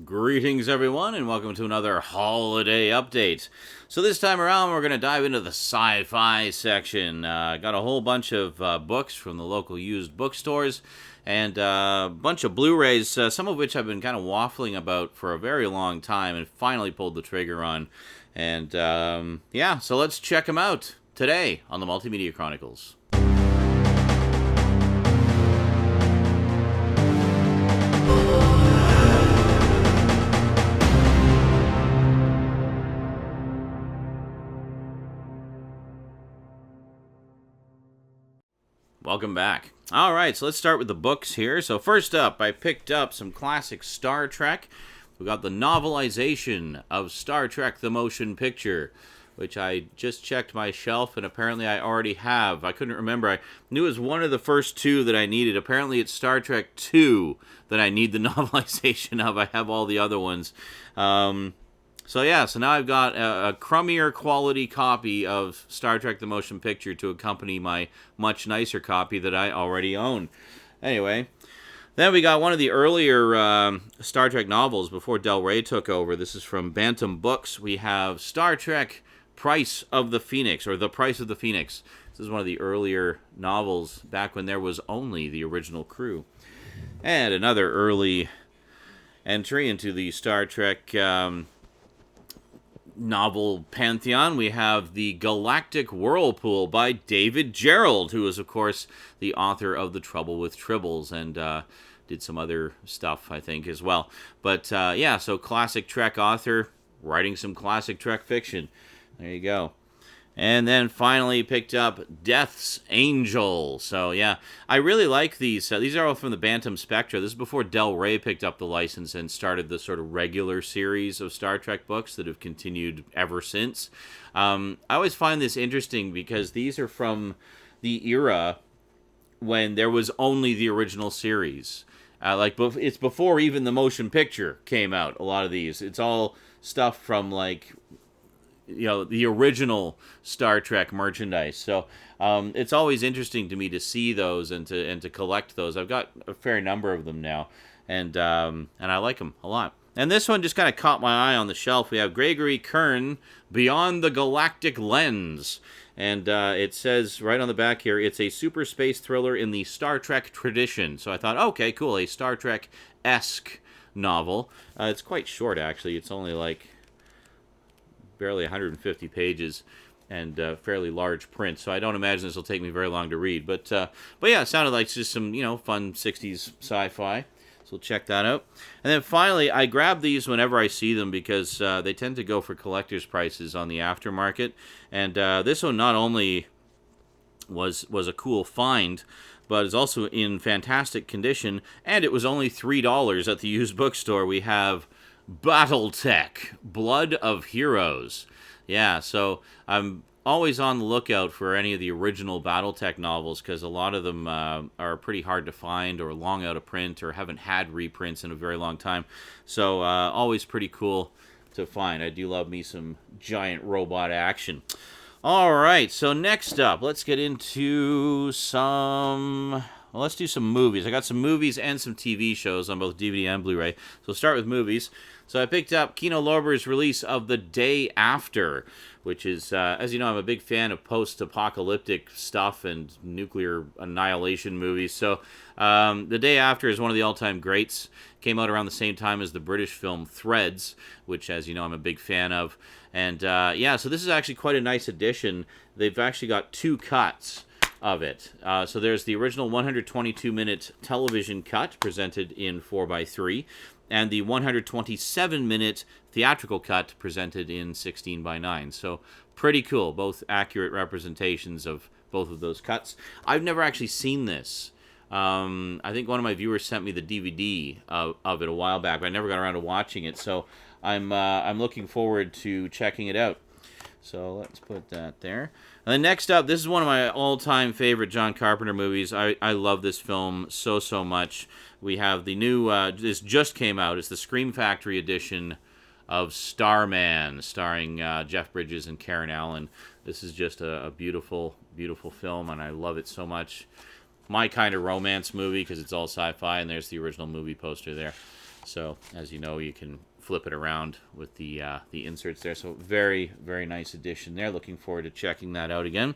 Greetings, everyone, and welcome to another holiday update. So this time around, we're going to dive into the sci-fi section. Got a whole bunch of books from the local used bookstores, and a bunch of Blu-rays, some of which I've been kind of waffling about for a very long time, and finally pulled the trigger on. And yeah, so let's check them out today on the Multimedia Chronicles. Welcome back. All right, so let's start with the books here. So first up, I picked up some classic Star Trek. We got the novelization of Star Trek the Motion Picture, which I just checked my shelf, and apparently I already have. I couldn't remember. I knew it was one of the first two that I needed. Apparently it's Star Trek 2 that I need the novelization of. I have all the other ones. So yeah, so now I've got a crummier quality copy of Star Trek the Motion Picture to accompany my much nicer copy that I already own. Anyway, then we got one of the earlier Star Trek novels before Del Rey took over. This is from Bantam Books. We have Star Trek Price of the Phoenix, or The Price of the Phoenix. This is one of the earlier novels back when there was only the original crew. And another early entry into the Star Trek novel pantheon. We have The Galactic Whirlpool by David Gerrold, who is, of course, the author of The Trouble with Tribbles, and did some other stuff, I think, as well. But, yeah, so classic Trek author, writing some classic Trek fiction. There you go. And then finally picked up Death's Angel. So, yeah, I really like these. These are all from the Bantam Spectra. This is before Del Rey picked up the license and started the sort of regular series of Star Trek books that have continued ever since. I always find this interesting because these are from the era when there was only the original series. It's before even the motion picture came out, a lot of these. It's all stuff from, like, you know, the original Star Trek merchandise. So it's always interesting to me to see those and to collect those. I've got a fair number of them now, and I like them a lot. And this one just kind of caught my eye on the shelf. We have Gregory Kern, Beyond the Galactic Lens. And it says right on the back here, it's a super space thriller in the Star Trek tradition. So I thought, okay, cool, a Star Trek-esque novel. It's quite short, actually. It's only like barely 150 pages and fairly large print, so I don't imagine this will take me very long to read. But yeah, it sounded like just some, you know, fun 60s sci-fi, so we'll check that out. And then finally, I grab these whenever I see them because they tend to go for collector's prices on the aftermarket. And this one not only was a cool find, but is also in fantastic condition, and it was only $3 at the used bookstore. We have Battletech, Blood of Heroes. Yeah, so I'm always on the lookout for any of the original Battletech novels because a lot of them are pretty hard to find or long out of print or haven't had reprints in a very long time. So always pretty cool to find. I do love me some giant robot action. All right, so next up, let's get into some... Well, let's do some movies. I got some movies and some TV shows on both DVD and Blu-ray. So we'll start with movies. So I picked up Kino Lorber's release of The Day After, which is, as you know, I'm a big fan of post-apocalyptic stuff and nuclear annihilation movies. So The Day After is one of the all-time greats. Came out around the same time as the British film Threads, which, as you know, I'm a big fan of. And yeah, so this is actually quite a nice addition. They've actually got two cuts of it. So there's the original 122-minute television cut presented in 4:3, and the 127-minute theatrical cut presented in 16:9. So pretty cool, both accurate representations of both of those cuts. I've never actually seen this. I think one of my viewers sent me the DVD of it a while back, but I never got around to watching it. So I'm looking forward to checking it out. So let's put that there. And then next up, this is one of my all-time favorite John Carpenter movies. I love this film so much. We have the new, this just came out, it's the Scream Factory edition of Starman, starring Jeff Bridges and Karen Allen. This is just a beautiful, beautiful film, and I love it so much. My kind of romance movie, because it's all sci-fi, and there's the original movie poster there. So, as you know, you can flip it around with the inserts there. So, very, very nice addition there. Looking forward to checking that out again.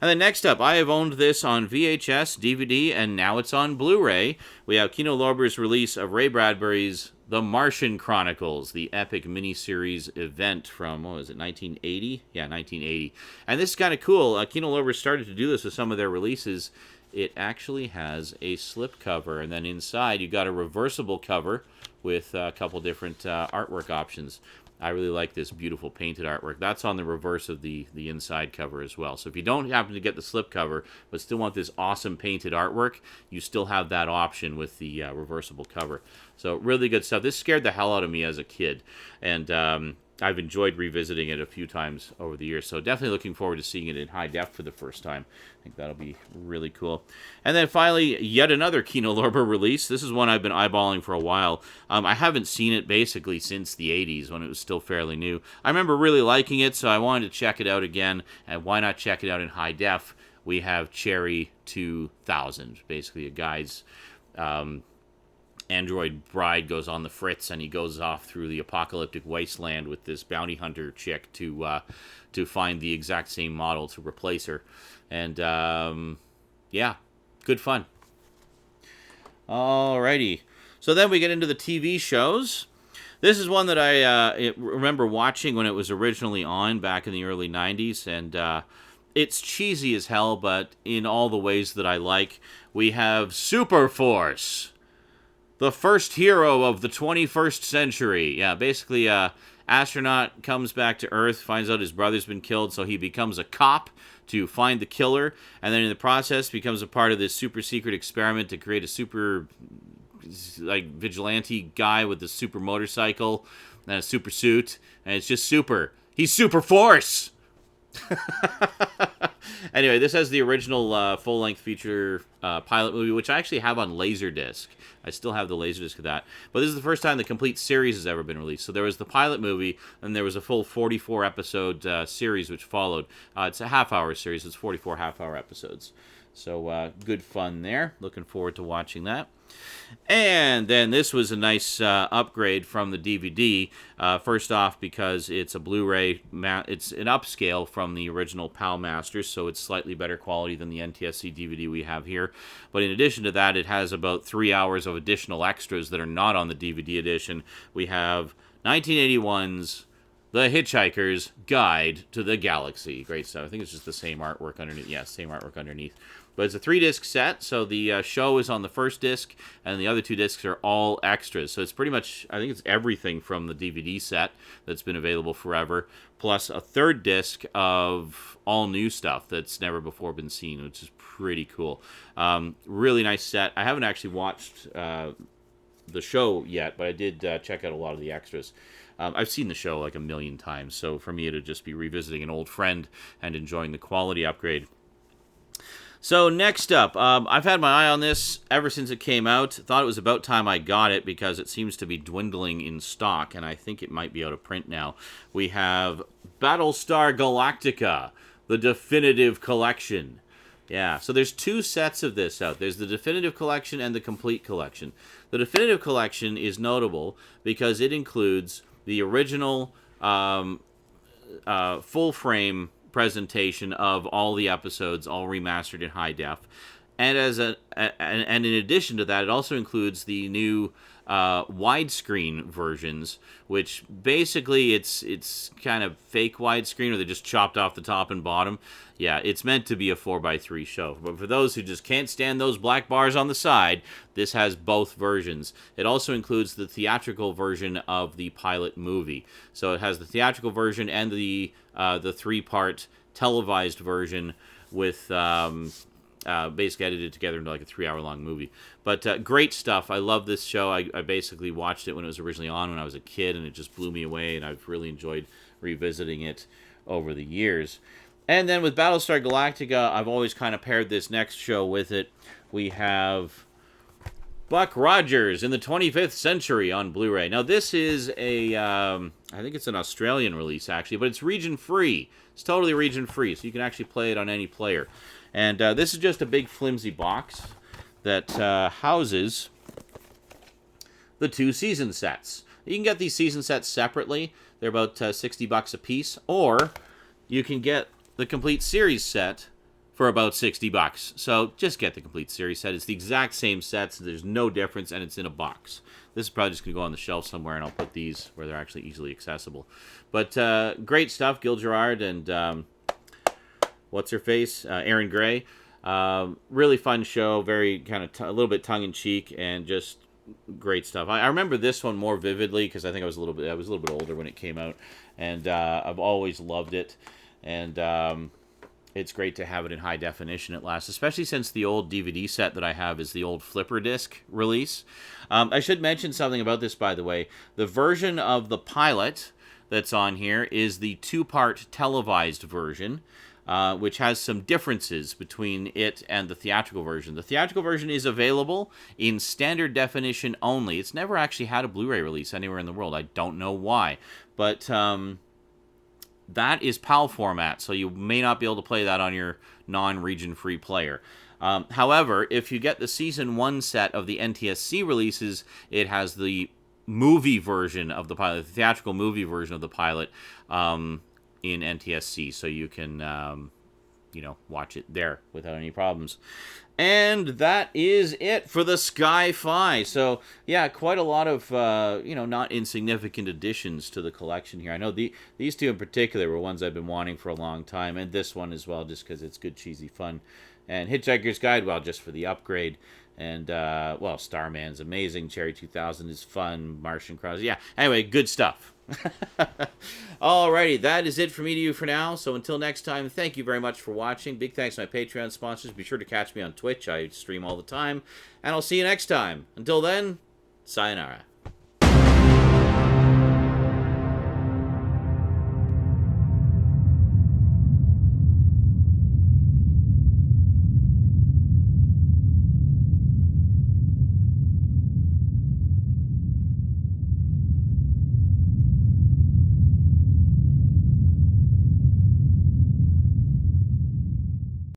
And then next up, I have owned this on VHS, DVD, and now it's on Blu-ray. We have Kino Lorber's release of Ray Bradbury's The Martian Chronicles, the epic miniseries event from, what was it, 1980? Yeah, 1980. And this is kind of cool. Kino Lorber started to do this with some of their releases. It actually has a slipcover, and then inside you got a reversible cover with a couple different artwork options. I really like this beautiful painted artwork. That's on the reverse of the inside cover as well. So if you don't happen to get the slipcover, but still want this awesome painted artwork, you still have that option with the reversible cover. So really good stuff. This scared the hell out of me as a kid, and I've enjoyed revisiting it a few times over the years. So definitely looking forward to seeing it in high def for the first time. I think that'll be really cool. And then finally, yet another Kino Lorber release. This is one I've been eyeballing for a while. I haven't seen it basically since the 80s when it was still fairly new. I remember really liking it, so I wanted to check it out again. And why not check it out in high def? We have Cherry 2000, basically a guy's android bride goes on the fritz, and he goes off through the apocalyptic wasteland with this bounty hunter chick to find the exact same model to replace her. And yeah, good fun. Alrighty, so then we get into the TV shows. This is one that I remember watching when it was originally on back in the early 90s, and it's cheesy as hell, but in all the ways that I like. We have Super Force, the first hero of the 21st century. Yeah, basically, astronaut comes back to Earth, finds out his brother's been killed, so he becomes a cop to find the killer, and then in the process becomes a part of this super secret experiment to create a super, like, vigilante guy with a super motorcycle and a super suit, and it's just super. He's Super Force! Anyway, this has the original full-length feature pilot movie, which I actually have on Laserdisc. I still have the Laserdisc of that. But this is the first time the complete series has ever been released. So there was the pilot movie, and there was a full 44-episode series which followed. It's a half-hour series. It's 44 half-hour episodes. So good fun there. Looking forward to watching that. And then this was a nice upgrade from the DVD. First off, because it's a Blu-ray, it's an upscale from the original PAL Masters, so it's slightly better quality than the NTSC DVD we have here. But in addition to that, it has about 3 hours of additional extras that are not on the DVD edition. We have 1981's The Hitchhiker's Guide to the Galaxy. Great stuff. I think it's just the same artwork underneath. Yeah, same artwork underneath. But it's a 3-disc set, so the show is on the first disc, and the other 2 discs are all extras. So it's pretty much, I think it's everything from the DVD set that's been available forever, plus a 3rd disc of all new stuff that's never before been seen, which is pretty cool. Really nice set. I haven't actually watched the show yet, but I did check out a lot of the extras. I've seen the show like a million times, so for me it'd just be revisiting an old friend and enjoying the quality upgrade. So next up, I've had my eye on this ever since it came out. Thought it was about time I got it because it seems to be dwindling in stock, and I think it might be out of print now. We have Battlestar Galactica, the Definitive Collection. Yeah, so there's 2 sets of this out. There's the Definitive Collection and the Complete Collection. The Definitive Collection is notable because it includes the original full-frame presentation of all the episodes, all remastered in high def, and and in addition to that, it also includes the new widescreen versions, which basically it's kind of fake widescreen, or they just chopped off the top and bottom. Yeah, it's meant to be a 4:3 show, but for those who just can't stand those black bars on the side, this has both versions. It also includes the theatrical version of the pilot movie, so it has the theatrical version and the 3-part televised version with basically edited together into like a 3-hour-long movie. But great stuff. I love this show. I basically watched it when it was originally on when I was a kid, and it just blew me away, and I've really enjoyed revisiting it over the years. And then with Battlestar Galactica, I've always kind of paired this next show with it. We have Buck Rogers in the 25th Century on Blu-ray. Now, this is I think it's an Australian release, actually, but it's region-free. It's totally region-free, so you can actually play it on any player. And this is just a big flimsy box that houses the 2 season sets. You can get these season sets separately. They're about $60 a piece, or you can get the complete series set for about $60. So just get the complete series set. It's the exact same sets. There's no difference, and it's in a box. This is probably just going to go on the shelf somewhere, and I'll put these where they're actually easily accessible. But great stuff, Gil Gerard and what's her face, Aaron Gray. Really fun show, very kind of a little bit tongue-in-cheek, and just great stuff. I remember this one more vividly because I think I was a little bit older when it came out, and I've always loved it. And it's great to have it in high definition at last, especially since the old DVD set that I have is the old flipper disc release. I should mention something about this, by the way. The version of the pilot that's on here is the 2-part televised version, which has some differences between it and the theatrical version. The theatrical version is available in standard definition only. It's never actually had a Blu-ray release anywhere in the world. I don't know why. But that is PAL format, so you may not be able to play that on your non-region free player. However, if you get the Season 1 set of the NTSC releases, it has the movie version of the pilot, the theatrical movie version of the pilot, in NTSC, so you can, watch it there without any problems. And that is it for the Sci-Fi. So, yeah, quite a lot of, not insignificant additions to the collection here. I know these two in particular were ones I've been wanting for a long time, and this one as well, just because it's good, cheesy fun. And Hitchhiker's Guide, well, just for the upgrade. And, Starman's amazing. Cherry 2000 is fun. Martian Cross. Yeah, anyway, good stuff. Alrighty, that is it for me to you for now. So until next time, thank you very much for watching. Big thanks to my Patreon sponsors. Be sure to catch me on Twitch. I stream all the time. And I'll see you next time. Until then, sayonara.